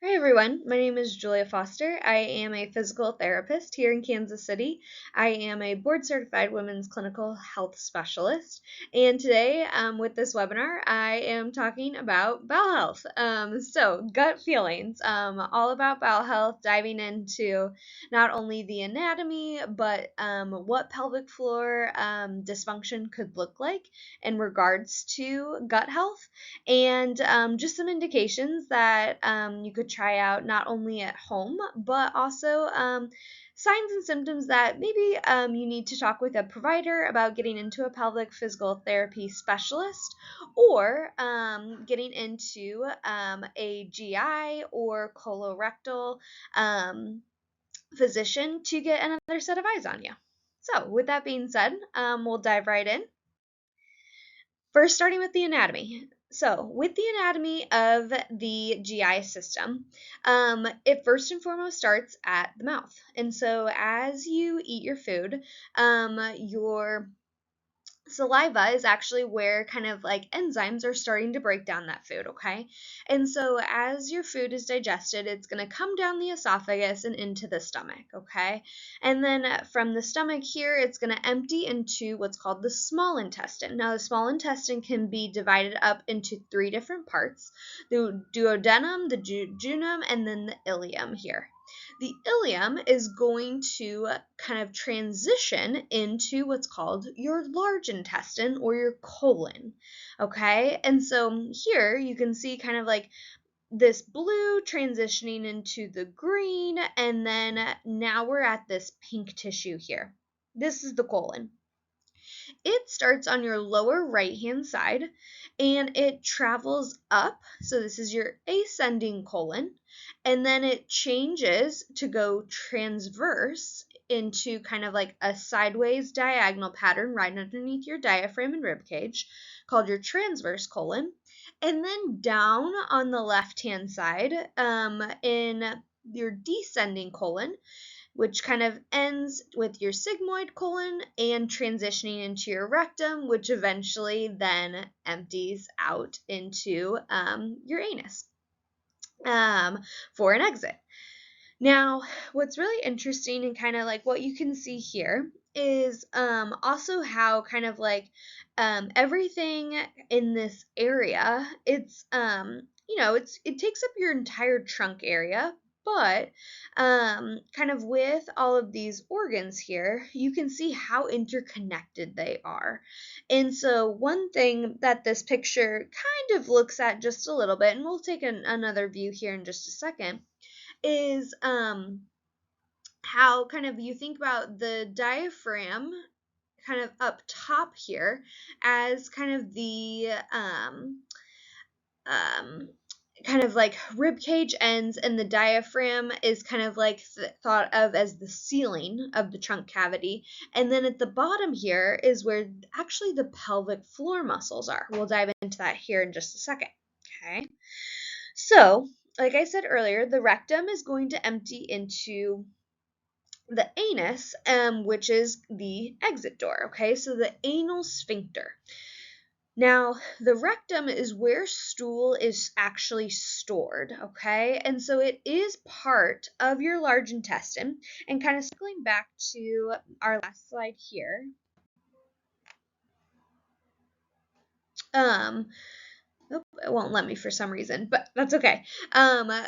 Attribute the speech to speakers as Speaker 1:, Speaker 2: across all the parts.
Speaker 1: Hi everyone, my name is Julia Foster. I am a physical therapist here in Kansas City. I am a board certified women's clinical health specialist. And today, with this webinar, I am talking about bowel health. So, gut feelings, all about bowel health, diving into not only the anatomy, but what pelvic floor dysfunction could look like in regards to gut health, and just some indications that you could try out not only at home, but also signs and symptoms that maybe you need to talk with a provider about getting into a pelvic physical therapy specialist, or getting into a GI or colorectal physician to get another set of eyes on you. So, with that being said, we'll dive right in. First, starting with the anatomy. So, with the anatomy of the GI system, it first and foremost starts at the mouth. And so, as you eat your food, your saliva is actually where kind of like enzymes are starting to break down that food, okay? And so as your food is digested, it's going to come down the esophagus and into the stomach, okay? And then from the stomach here, it's going to empty into what's called the small intestine. Now, the small intestine can be divided up into three different parts: the duodenum, the jejunum, and then the ileum here. The ileum is going to kind of transition into what's called your large intestine or your colon, okay? And so here you can see kind of like this blue transitioning into the green, and then now we're at this pink tissue here. This is the colon. It starts on your lower right-hand side and it travels up. So this is your ascending colon, and then it changes to go transverse into kind of like a sideways diagonal pattern right underneath your diaphragm and rib cage, called your transverse colon. And then down on the left-hand side, in your descending colon, which kind of ends with your sigmoid colon and transitioning into your rectum, which eventually then empties out into your anus for an exit. Now, what's really interesting and kind of like what you can see here is also how kind of like everything in this area, it's it takes up your entire trunk area, but kind of with all of these organs here, you can see how interconnected they are. And so one thing that this picture kind of looks at just a little bit, and we'll take another view here in just a second, is how kind of you think about the diaphragm kind of up top here as kind of the kind of like rib cage ends, and the diaphragm is kind of like thought of as the ceiling of the trunk cavity. And then at the bottom here is where actually the pelvic floor muscles are. We'll dive into that here in just a second. Okay. So, like I said earlier, the rectum is going to empty into the anus, which is the exit door, okay? So the anal sphincter. Now, the rectum is where stool is actually stored, okay? And so it is part of your large intestine. And kind of circling back to our last slide here, it won't let me for some reason, but that's okay.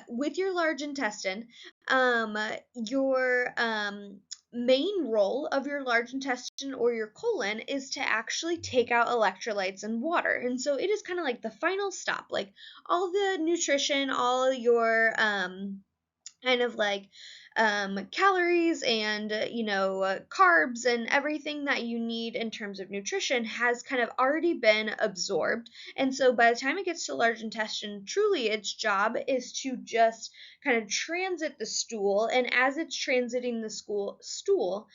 Speaker 1: With your large intestine, your main role of your large intestine or your colon is to actually take out electrolytes and water. And so it is kind of like the final stop, like all the nutrition, all your kind of like calories and carbs and everything that you need in terms of nutrition has kind of already been absorbed. And so by the time it gets to large intestine, truly its job is to just kind of transit the stool, and as it's transiting the stool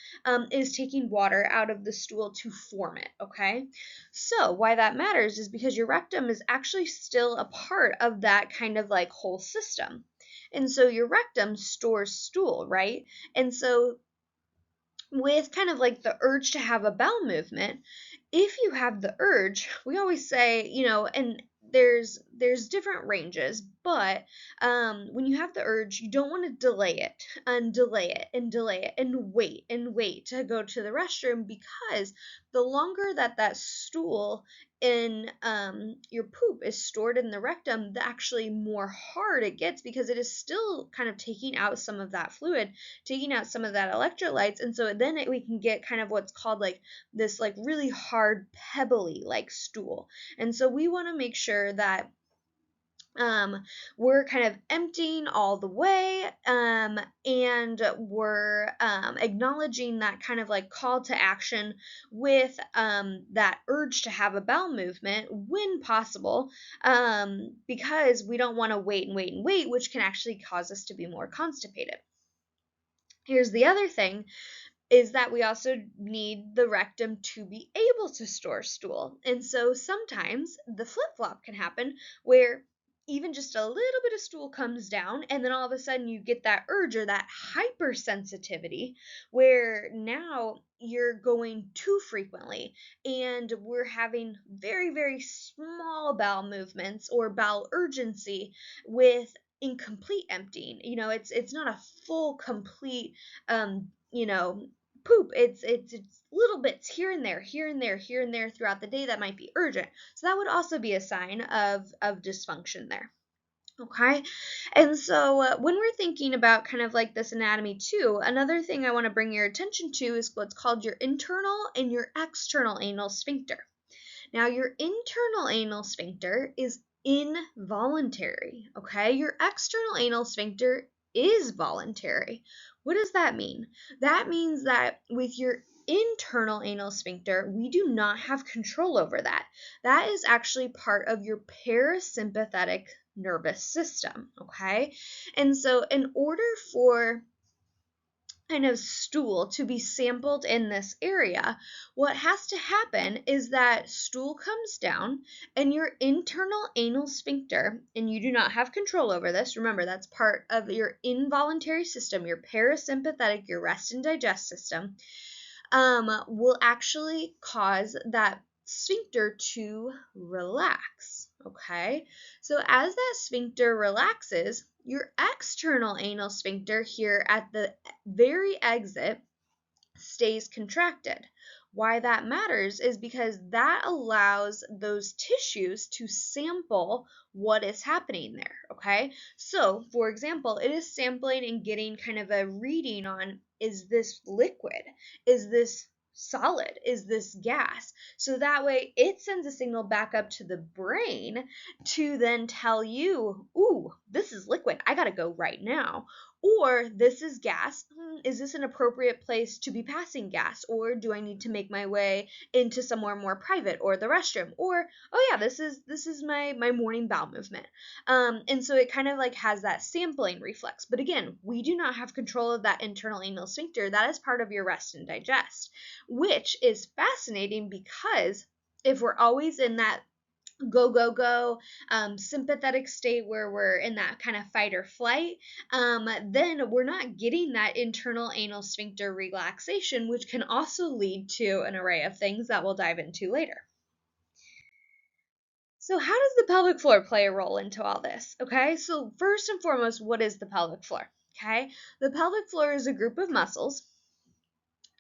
Speaker 1: is taking water out of the stool to form it, okay? So why that matters is because your rectum is actually still a part of that kind of like whole system. And so your rectum stores stool, right? And so with kind of like the urge to have a bowel movement, if you have the urge, we always say, and there's different ranges, but when you have the urge, you don't want to delay it and delay it and delay it and wait to go to the restroom, because the longer that stool in your poop is stored in the rectum, the actually more hard it gets, because it is still kind of taking out some of that fluid, taking out some of that electrolytes, and so then we can get kind of what's called like this like really hard pebbly like stool. And so we want to make sure that we're kind of emptying all the way, and we're acknowledging that kind of like call to action with that urge to have a bowel movement when possible, because we don't want to wait and wait and wait, which can actually cause us to be more constipated. Here's the other thing, is that we also need the rectum to be able to store stool. And so sometimes the flip-flop can happen, where even just a little bit of stool comes down, and then all of a sudden you get that urge or that hypersensitivity, where now you're going too frequently, and we're having very, very small bowel movements or bowel urgency with incomplete emptying. It's not a full complete poop. It's little bits here and there, here and there, here and there throughout the day that might be urgent. So that would also be a sign of dysfunction there. Okay. And so when we're thinking about kind of like this anatomy too, another thing I want to bring your attention to is what's called your internal and your external anal sphincter. Now, your internal anal sphincter is involuntary, okay? Your external anal sphincter is voluntary. What does that mean? That means that with your internal anal sphincter, we do not have control over that. That is actually part of your parasympathetic nervous system, okay? And so in order for kind of stool to be sampled in this area, what has to happen is that stool comes down and your internal anal sphincter, and you do not have control over this. Remember, that's part of your involuntary system, your parasympathetic, your rest and digest system, will actually cause that sphincter to relax. Okay, so as that sphincter relaxes, your external anal sphincter here at the very exit stays contracted. Why that matters is because that allows those tissues to sample what is happening there, okay? So, for example, it is sampling and getting kind of a reading on, is this liquid? Is this solid? Is this gas? So that way it sends a signal back up to the brain to then tell you, ooh, this is liquid, I gotta go right now. Or this is gas. Is this an appropriate place to be passing gas? Or do I need to make my way into somewhere more private, or the restroom? Or, oh yeah, this is my morning bowel movement. And so it kind of like has that sampling reflex. But again, we do not have control of that internal anal sphincter. That is part of your rest and digest, which is fascinating, because if we're always in that go, go, go, sympathetic state where we're in that kind of fight or flight, then we're not getting that internal anal sphincter relaxation, which can also lead to an array of things that we'll dive into later. So how does the pelvic floor play a role into all this? Okay, so first and foremost, what is the pelvic floor? Okay, the pelvic floor is a group of muscles,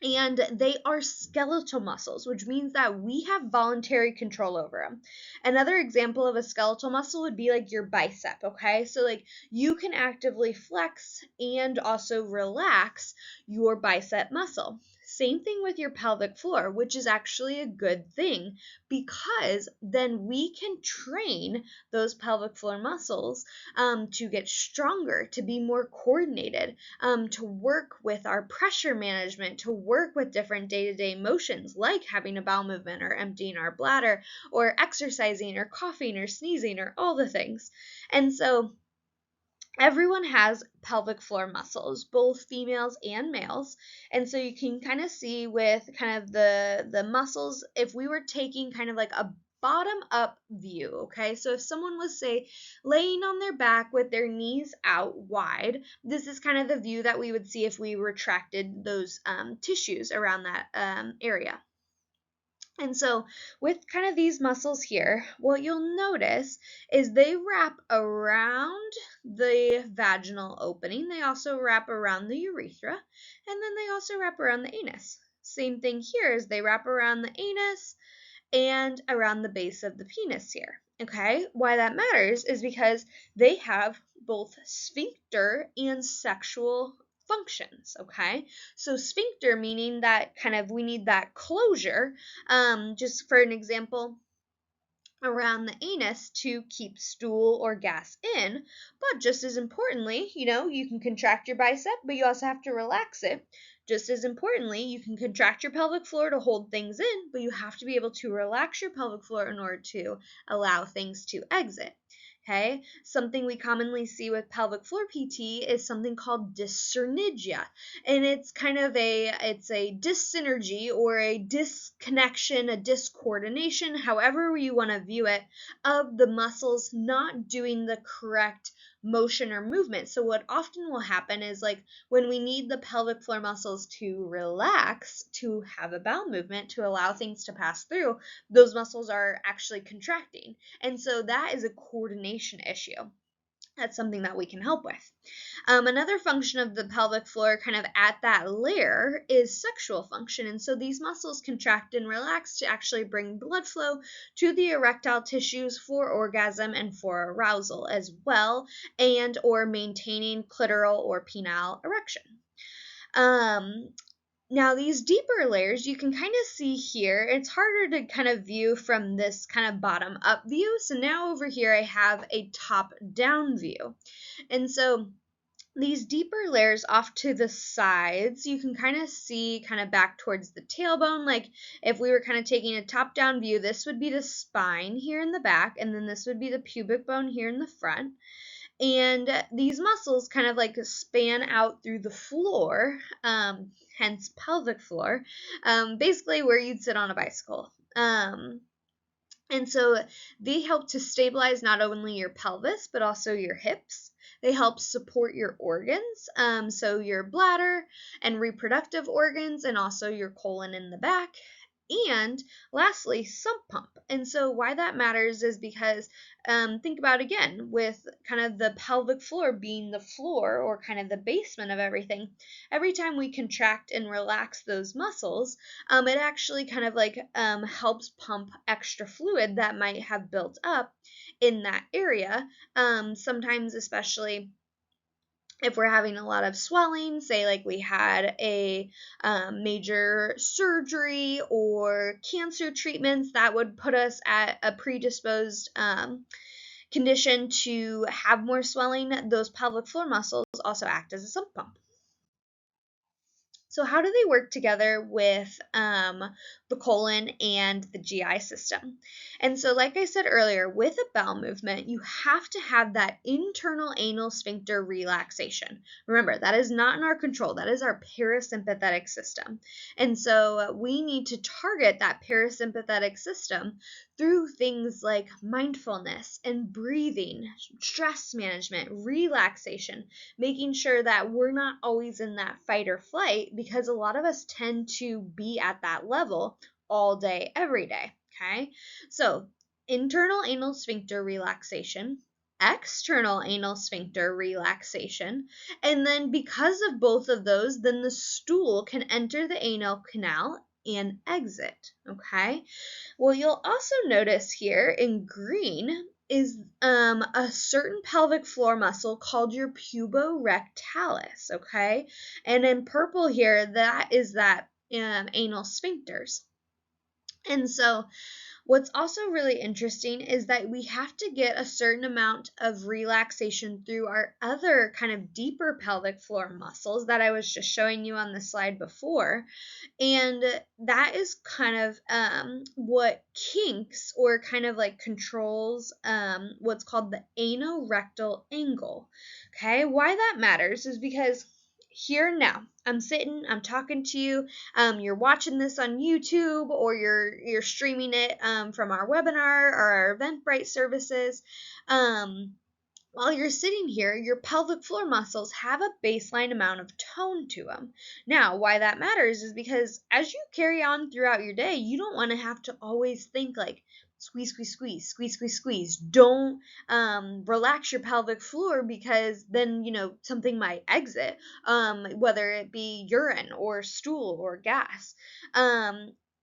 Speaker 1: and they are skeletal muscles, which means that we have voluntary control over them. Another example of a skeletal muscle would be like your bicep, okay? So like you can actively flex and also relax your bicep muscle. Same thing with your pelvic floor, which is actually a good thing, because then we can train those pelvic floor muscles to get stronger, to be more coordinated, to work with our pressure management, to work with different day-to-day motions like having a bowel movement or emptying our bladder or exercising or coughing or sneezing or all the things. And so everyone has pelvic floor muscles, both females and males. And so you can kind of see with kind of the muscles, if we were taking kind of like a bottom up view, okay? So if someone was, say, laying on their back with their knees out wide, this is kind of the view that we would see if we retracted those tissues around that area. And so with kind of these muscles here, what you'll notice is they wrap around the vaginal opening. They also wrap around the urethra, and then they also wrap around the anus. Same thing here is they wrap around the anus and around the base of the penis here. Okay, why that matters is because they have both sphincter and sexual functions. Okay, so sphincter meaning that kind of we need that closure. Just for an example, around the anus to keep stool or gas in. But just as importantly, you can contract your bicep, but you also have to relax it. Just as importantly, you can contract your pelvic floor to hold things in, but you have to be able to relax your pelvic floor in order to allow things to exit. Okay, something we commonly see with pelvic floor PT is something called dyssynergia, and it's kind of it's a dyssynergy or a disconnection, a discoordination, however you want to view it, of the muscles not doing the correct motion or movement. So what often will happen is like when we need the pelvic floor muscles to relax, to have a bowel movement, to allow things to pass through, those muscles are actually contracting. And so that is a coordination issue. That's something that we can help with. Another function of the pelvic floor, kind of at that layer, is sexual function. And so these muscles contract and relax to actually bring blood flow to the erectile tissues for orgasm and for arousal as well, and or maintaining clitoral or penile erection. Now, these deeper layers you can kind of see here. It's harder to kind of view from this kind of bottom up view. So now over here I have a top down view. And so these deeper layers off to the sides, you can kind of see kind of back towards the tailbone. Like if we were kind of taking a top down view, this would be the spine here in the back, and then this would be the pubic bone here in the front. And these muscles kind of like span out through the floor, hence pelvic floor, basically where you'd sit on a bicycle. And so they help to stabilize not only your pelvis, but also your hips. They help support your organs, so your bladder and reproductive organs, and also your colon in the back. And lastly, sump pump. And so why that matters is because think about again with kind of the pelvic floor being the floor or kind of the basement of everything. Every time we contract and relax those muscles, it actually kind of like helps pump extra fluid that might have built up in that area. Sometimes, especially if we're having a lot of swelling, say like we had a major surgery or cancer treatments, that would put us at a predisposed condition to have more swelling. Those pelvic floor muscles also act as a sump pump. So how do they work together with the colon and the GI system? And so like I said earlier, with a bowel movement, you have to have that internal anal sphincter relaxation. Remember, that is not in our control. That is our parasympathetic system. And so we need to target that parasympathetic system through things like mindfulness and breathing, stress management, relaxation, making sure that we're not always in that fight or flight, because a lot of us tend to be at that level all day, every day. Okay, so internal anal sphincter relaxation, external anal sphincter relaxation, and then because of both of those, then the stool can enter the anal canal and exit. Okay, well, you'll also notice here in green is a certain pelvic floor muscle called your puborectalis, okay? And in purple here, that is that anal sphincters. And so what's also really interesting is that we have to get a certain amount of relaxation through our other kind of deeper pelvic floor muscles that I was just showing you on the slide before. And that is kind of what kinks or kind of like controls what's called the anorectal angle. Okay, why that matters is because here now I'm sitting, I'm talking to you, you're watching this on YouTube, or you're streaming it from our webinar or our Eventbrite services. while you're sitting here, your pelvic floor muscles have a baseline amount of tone to them. Now, why that matters is because as you carry on throughout your day, you don't want to have to always think like squeeze, squeeze, squeeze, squeeze, squeeze, squeeze. Don't relax your pelvic floor, because then, something might exit, whether it be urine or stool or gas.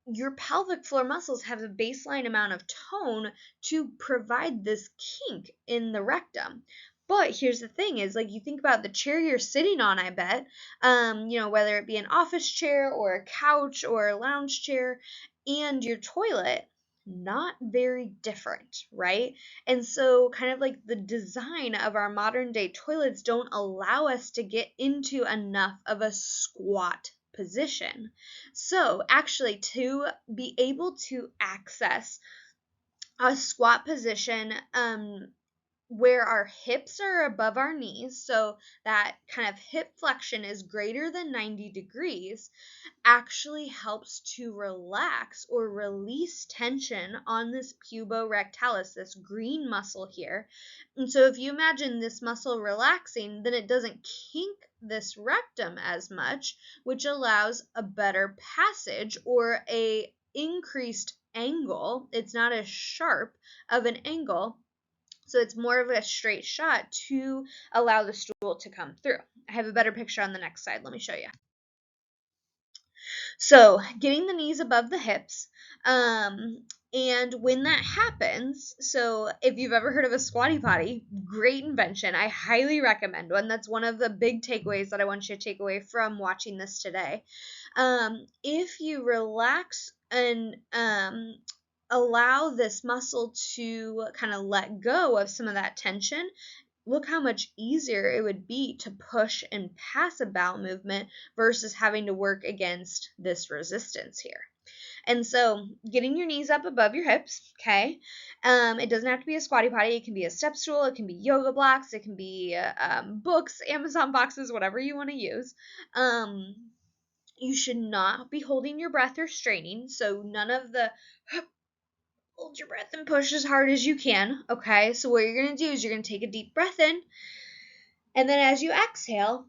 Speaker 1: Your pelvic floor muscles have a baseline amount of tone to provide this kink in the rectum. But here's the thing is, like, you think about the chair you're sitting on, I bet, whether it be an office chair or a couch or a lounge chair, and your toilet, not very different, right? And so kind of like the design of our modern day toilets don't allow us to get into enough of a squat position. So actually, to be able to access a squat position where our hips are above our knees, so that kind of hip flexion is greater than 90 degrees, actually helps to relax or release tension on this puborectalis, this green muscle here. And so if you imagine this muscle relaxing, then it doesn't kink this rectum as much, which allows a better passage or a increased angle. It's not as sharp of an angle, so it's more of a straight shot to allow the stool to come through. I have a better picture on the next slide. Let me show you. So getting the knees above the hips, and when that happens, so if you've ever heard of a squatty potty, great invention. I highly recommend one. That's one of the big takeaways that I want you to take away from watching this today. If you relax and allow this muscle to kind of let go of some of that tension, look how much easier it would be to push and pass a bowel movement versus having to work against this resistance here. And so getting your knees up above your hips, okay? It doesn't have to be a squatty potty. It can be a step stool. It can be yoga blocks. It can be books, Amazon boxes, whatever you want to use. You should not be holding your breath or straining. So none of the hold your breath and push as hard as you can, okay? So what you're going to do is you're going to take a deep breath in, and then as you exhale,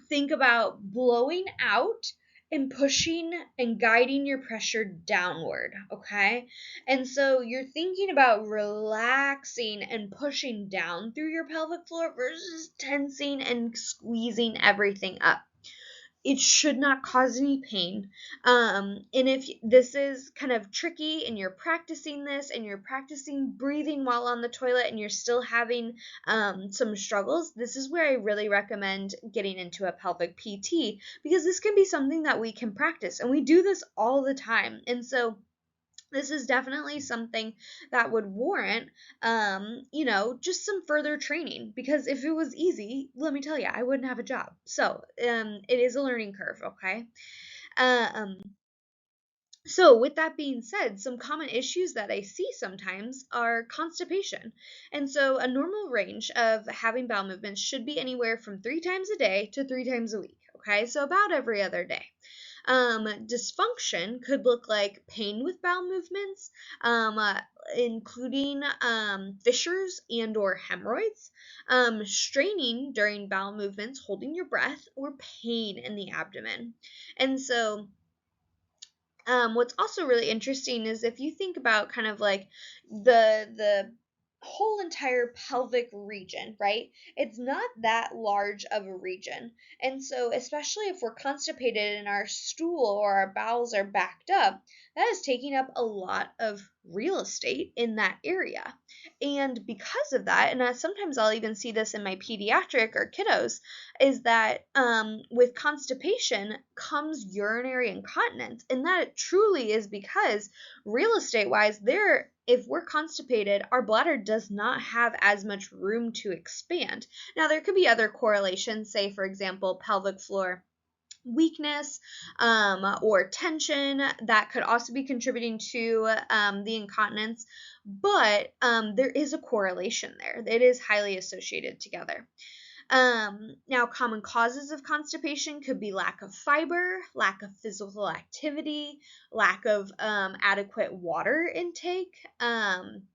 Speaker 1: think about blowing out and pushing and guiding your pressure downward, okay? And so you're thinking about relaxing and pushing down through your pelvic floor versus tensing and squeezing everything up. It should not cause any pain. And if this is kind of tricky and you're practicing this and you're practicing breathing while on the toilet and you're still having some struggles, this is where I really recommend getting into a pelvic PT, because this can be something that we can practice, and we do this all the time. And so this is definitely something that would warrant, just some further training, because if it was easy, let me tell you, I wouldn't have a job. So, it is a learning curve, okay? So with that being said, some common issues that I see sometimes are constipation. And so a normal range of having bowel movements should be anywhere from 3 times a day to 3 times a week, okay? So about every other day. Dysfunction could look like pain with bowel movements, including fissures and or hemorrhoids, straining during bowel movements, holding your breath, or pain in the abdomen. And so what's also really interesting is if you think about kind of like the whole entire pelvic region, right? It's not that large of a region. And so, especially if we're constipated and our stool or our bowels are backed up, that is taking up a lot of real estate in that area. And because of that, and sometimes I'll even see this in my pediatric or kiddos, is that with constipation comes urinary incontinence. And that truly is because real estate wise, if we're constipated, our bladder does not have as much room to expand. Now, there could be other correlations, say, for example, pelvic floor weakness or tension that could also be contributing to the incontinence, but there is a correlation there. It is highly associated together. Now, common causes of constipation could be lack of fiber, lack of physical activity, lack of adequate water intake,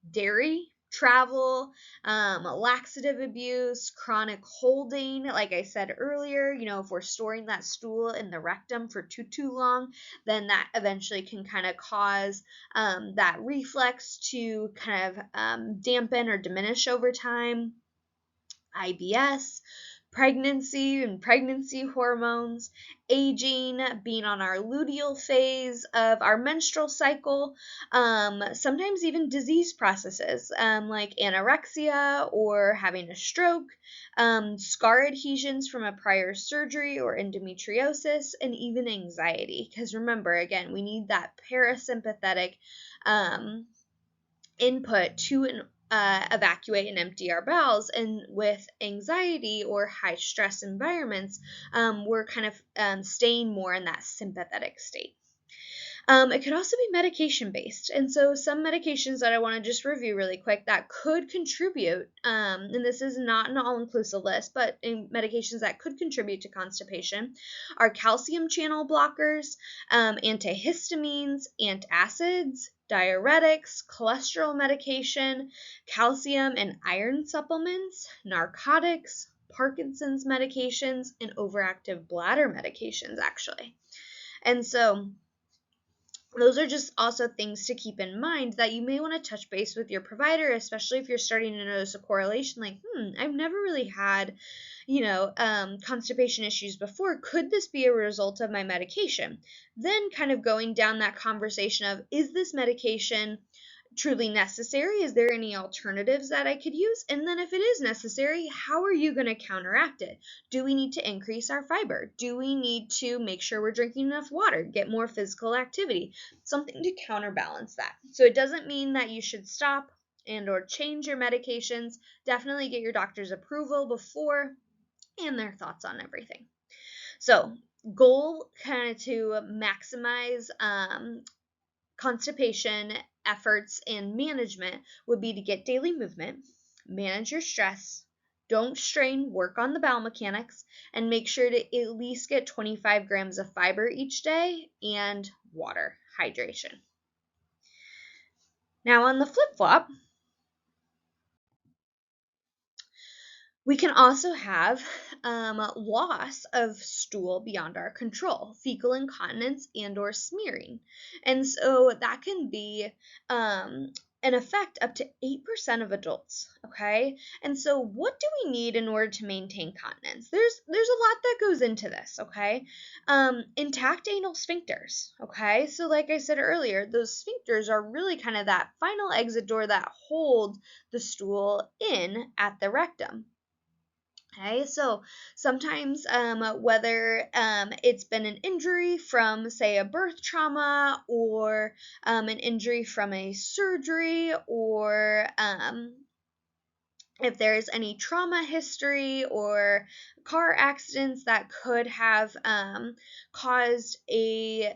Speaker 1: dairy, Travel, laxative abuse, chronic holding, like I said earlier, if we're storing that stool in the rectum for too long, then that eventually can kind of cause that reflex to kind of dampen or diminish over time. IBS, pregnancy and pregnancy hormones, aging, being on our luteal phase of our menstrual cycle, sometimes even disease processes like anorexia or having a stroke, scar adhesions from a prior surgery or endometriosis, and even anxiety. Because remember, again, we need that parasympathetic input to evacuate and empty our bowels. And with anxiety or high stress environments, we're kind of staying more in that sympathetic state. It could also be medication based. And so some medications that I want to just review really quick that could contribute, and this is not an all-inclusive list, but medications that could contribute to constipation are calcium channel blockers, antihistamines, antacids, diuretics, cholesterol medication, calcium and iron supplements, narcotics, Parkinson's medications, and overactive bladder medications, actually. And so those are just also things to keep in mind that you may want to touch base with your provider, especially if you're starting to notice a correlation like, I've never really had, constipation issues before. Could this be a result of my medication? Then kind of going down that conversation of, is this medication truly necessary? Is there any alternatives that I could use? And then if it is necessary, how are you going to counteract it? Do we need to increase our fiber? Do we need to make sure we're drinking enough water, get more physical activity, something to counterbalance that? So it doesn't mean that you should stop and or change your medications. Definitely get your doctor's approval before and their thoughts on everything. So goal kind of to maximize constipation efforts and management would be to get daily movement, manage your stress, don't strain, work on the bowel mechanics, and make sure to at least get 25 grams of fiber each day and water, hydration. Now on the flip flop, we can also have loss of stool beyond our control, fecal incontinence and or smearing. And so that can be an effect up to 8% of adults, okay? And so what do we need in order to maintain continence? There's a lot that goes into this, okay? Intact anal sphincters, okay? So like I said earlier, those sphincters are really kind of that final exit door that hold the stool in at the rectum. Okay, so sometimes whether it's been an injury from, say, a birth trauma or an injury from a surgery, or if there's any trauma history or car accidents that could have caused a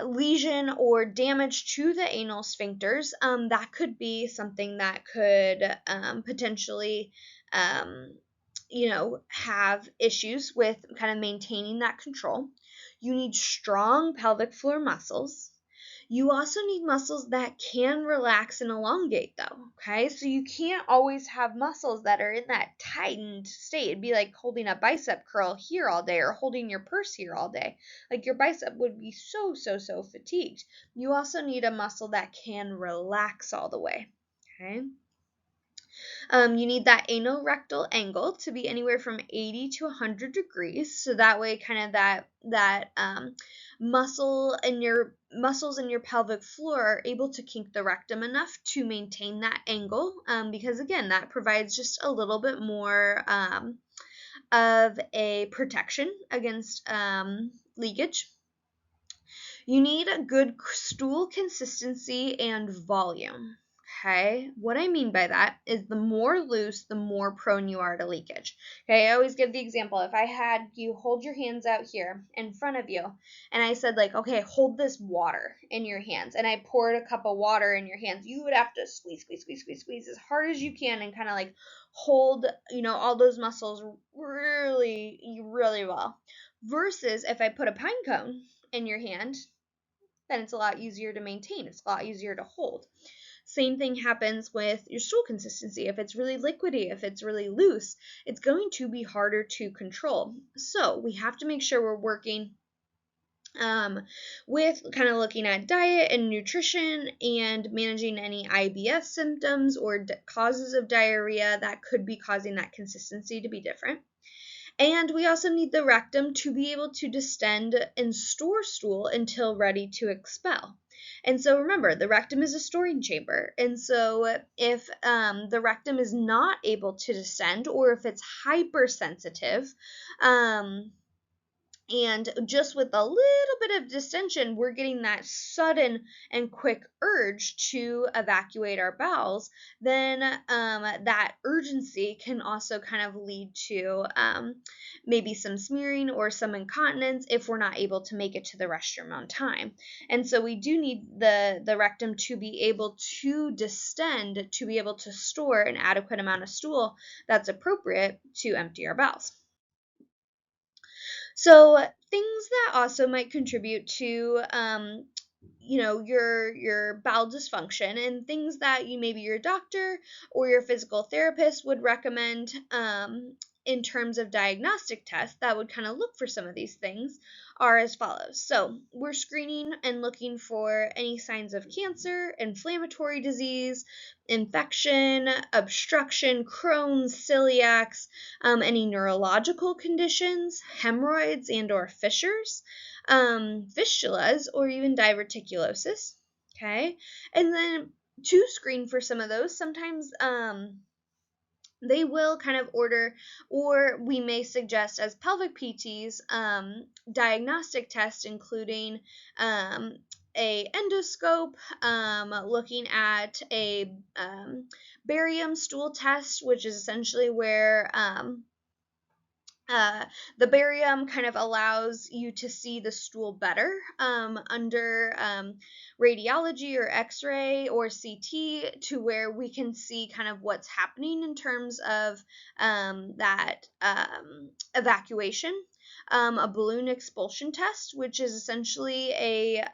Speaker 1: lesion or damage to the anal sphincters, that could be something that could potentially, have issues with kind of maintaining that control. You need strong pelvic floor muscles. You also need muscles that can relax and elongate, though, okay? So you can't always have muscles that are in that tightened state. It'd be like holding a bicep curl here all day or holding your purse here all day. Like your bicep would be so fatigued. You also need a muscle that can relax all the way, okay? You need that anorectal angle to be anywhere from 80 to 100 degrees. So that way, kind of that muscles in your pelvic floor are able to kink the rectum enough to maintain that angle. Because again, that provides just a little bit more of a protection against leakage. You need a good stool consistency and volume. Okay, what I mean by that is the more loose, the more prone you are to leakage. Okay, I always give the example. If I had you hold your hands out here in front of you, and I said, like, okay, hold this water in your hands, and I poured a cup of water in your hands, you would have to squeeze as hard as you can and kind of like hold, all those muscles really, really well. Versus if I put a pine cone in your hand, then it's a lot easier to maintain. It's a lot easier to hold. Same thing happens with your stool consistency. If it's really liquidy, if it's really loose, it's going to be harder to control. So we have to make sure we're working with kind of looking at diet and nutrition and managing any IBS symptoms or causes of diarrhea that could be causing that consistency to be different. And we also need the rectum to be able to distend and store stool until ready to expel. And so remember, the rectum is a storing chamber. And so if the rectum is not able to distend, or if it's hypersensitive, and just with a little bit of distension, we're getting that sudden and quick urge to evacuate our bowels, then that urgency can also kind of lead to maybe some smearing or some incontinence if we're not able to make it to the restroom on time. And so we do need the rectum to be able to distend, to be able to store an adequate amount of stool that's appropriate to empty our bowels. So things that also might contribute to your bowel dysfunction, and things that maybe your doctor or your physical therapist would recommend in terms of diagnostic tests that would kind of look for some of these things are as follows. So we're screening and looking for any signs of cancer, inflammatory disease, infection, obstruction, Crohn's, celiacs, any neurological conditions, hemorrhoids and or fissures, fistulas, or even diverticulosis. Okay, and then to screen for some of those, sometimes they will kind of order, or we may suggest as pelvic PTs, diagnostic tests including a endoscope, looking at a barium stool test, which is essentially where the barium kind of allows you to see the stool better under radiology or x-ray or CT, to where we can see kind of what's happening in terms of that evacuation. A balloon expulsion test, which is essentially a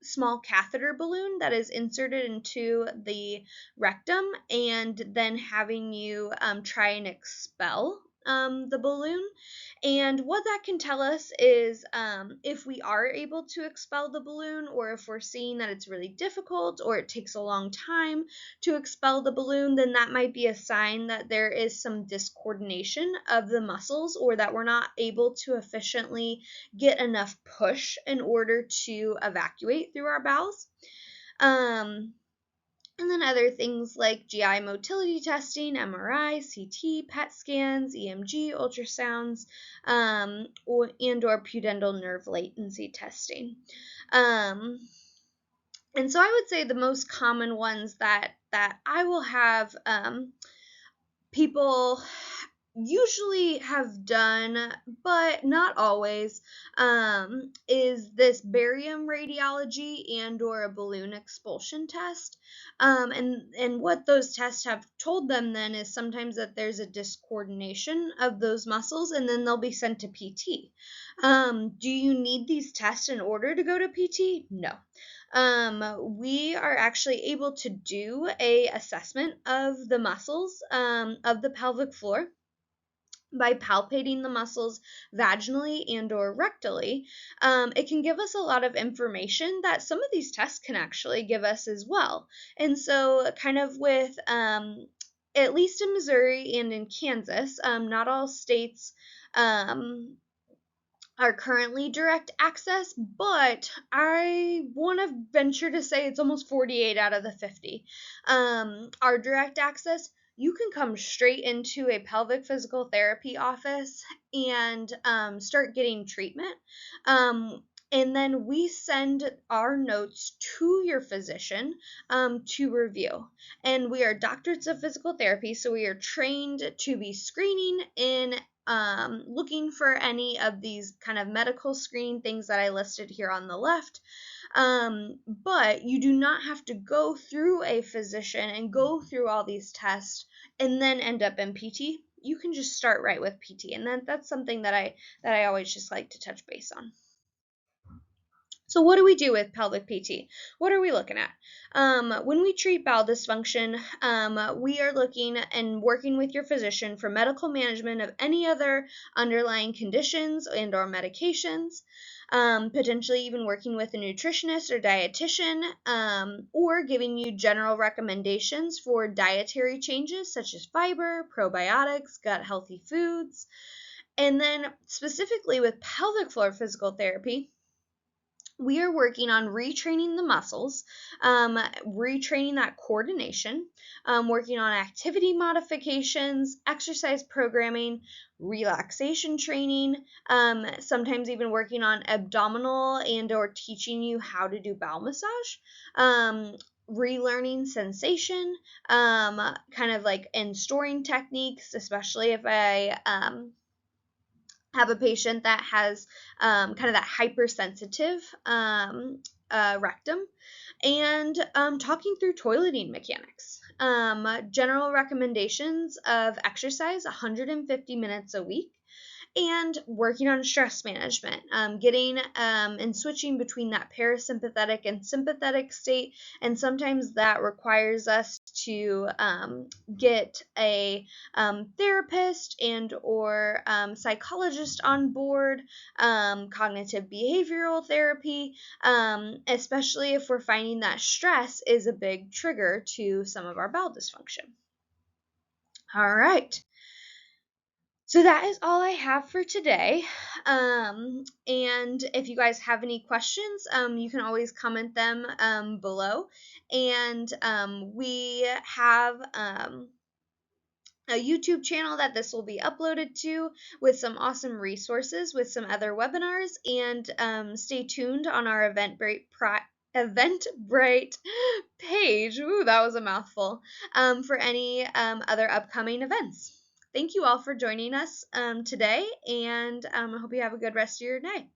Speaker 1: small catheter balloon that is inserted into the rectum, and then having you try and expel the balloon. And what that can tell us is if we are able to expel the balloon, or if we're seeing that it's really difficult or it takes a long time to expel the balloon, then that might be a sign that there is some discoordination of the muscles, or that we're not able to efficiently get enough push in order to evacuate through our bowels. And then other things like GI motility testing, MRI, CT, PET scans, EMG, ultrasounds, or pudendal nerve latency testing. And so I would say the most common ones that I will have people usually have done, but not always, is this barium radiology and or a balloon expulsion test. And what those tests have told them then is sometimes that there's a discoordination of those muscles, and then they'll be sent to PT. Do you need these tests in order to go to PT? No. We are actually able to do a assessment of the muscles of the pelvic floor by palpating the muscles vaginally and or rectally. It can give us a lot of information that some of these tests can actually give us as well. And so kind of with at least in Missouri and in Kansas, not all states are currently direct access, but I want to venture to say it's almost 48 out of the 50 are direct access. You can come straight into a pelvic physical therapy office and start getting treatment. And then we send our notes to your physician to review. And we are doctors of physical therapy, so we are trained to be screening in looking for any of these kind of medical screening things that I listed here on the left. But you do not have to go through a physician and go through all these tests and then end up in PT. You can just start right with PT, and that's something that I always just like to touch base on. So what do we do with pelvic PT? What are we looking at? When we treat bowel dysfunction, we are looking and working with your physician for medical management of any other underlying conditions and or medications, potentially even working with a nutritionist or dietitian, or giving you general recommendations for dietary changes such as fiber, probiotics, gut healthy foods. And then specifically with pelvic floor physical therapy, we are working on retraining the muscles, retraining that coordination, working on activity modifications, exercise programming, relaxation training, sometimes even working on abdominal and or teaching you how to do bowel massage, relearning sensation, kind of like in storing techniques, especially if I have a patient that has kind of that hypersensitive rectum, and talking through toileting mechanics. General recommendations of exercise 150 minutes a week, and working on stress management, getting and switching between that parasympathetic and sympathetic state. And sometimes that requires us to get a therapist and or psychologist on board, cognitive behavioral therapy, especially if we're finding that stress is a big trigger to some of our bowel dysfunction. All right. So that is all I have for today. And if you guys have any questions, you can always comment them below. And we have a YouTube channel that this will be uploaded to with some awesome resources with some other webinars. And stay tuned on our Eventbrite page. Ooh, that was a mouthful. For any other upcoming events. Thank you all for joining us today, and I hope you have a good rest of your day.